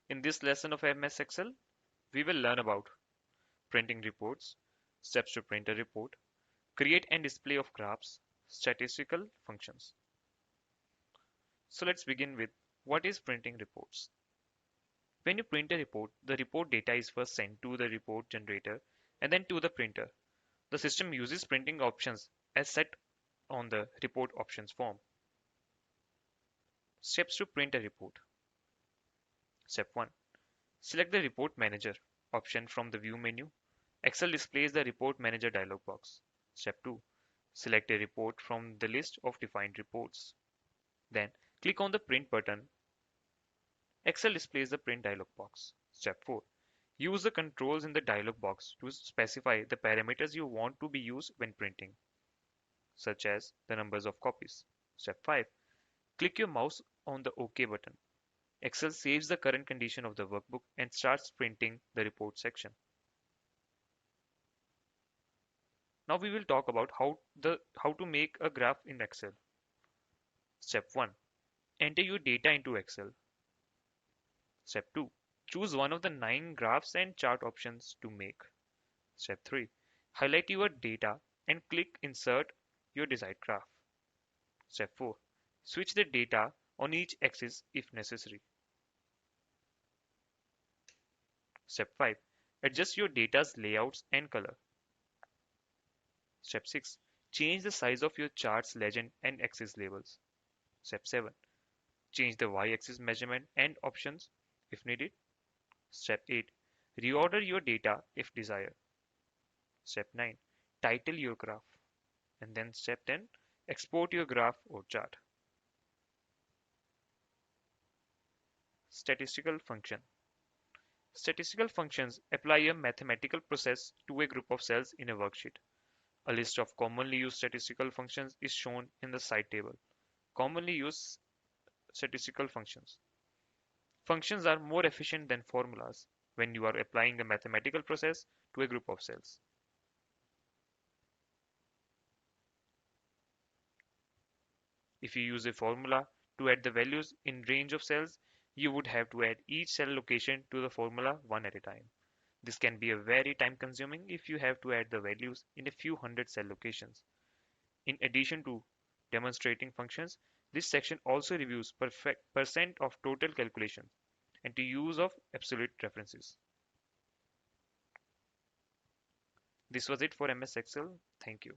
In this lesson of MS Excel, we will learn about printing reports, steps to print a report, create and display of graphs, statistical functions. So let's begin with what is printing reports. When you print a report, the report data is first sent to the report generator and then to the printer. The system uses printing options as set on the report options form. Steps to print a report. Step 1. Select the Report Manager option from the View menu. Excel displays the Report Manager dialog box. Step 2. Select a report from the list of defined reports. Then click on the Print button. Excel displays the Print dialog box. Step 4. Use the controls in the dialog box to specify the parameters you want to be used when printing, such as the numbers of copies. Step 5. Click your mouse on the OK button. Excel saves the current condition of the workbook and starts printing the report section. Now we will talk about how to make a graph in Excel. Step 1. Enter your data into Excel. Step 2. Choose one of the 9 graphs and chart options to make. Step 3. Highlight your data and click Insert your desired graph. Step 4. Switch the data on each axis if necessary. Step 5. Adjust your data's layouts and color. Step 6. Change the size of your chart's legend and axis labels. Step 7. Change the y-axis measurement and options if needed. Step 8. Reorder your data if desired. Step 9. Title your graph. And then step 10. Export your graph or chart. Statistical function. Statistical functions apply a mathematical process to a group of cells in a worksheet. A list of commonly used statistical functions is shown in the side table. Commonly used statistical functions. Functions are more efficient than formulas when you are applying a mathematical process to a group of cells. If you use a formula to add the values in range of cells, you would have to add each cell location to the formula one at a time. This can be a very time consuming if you have to add the values in a few hundred cell locations. In addition to demonstrating functions, this section also reviews percent of total calculation and to use of absolute references. This was it for MS Excel. Thank you.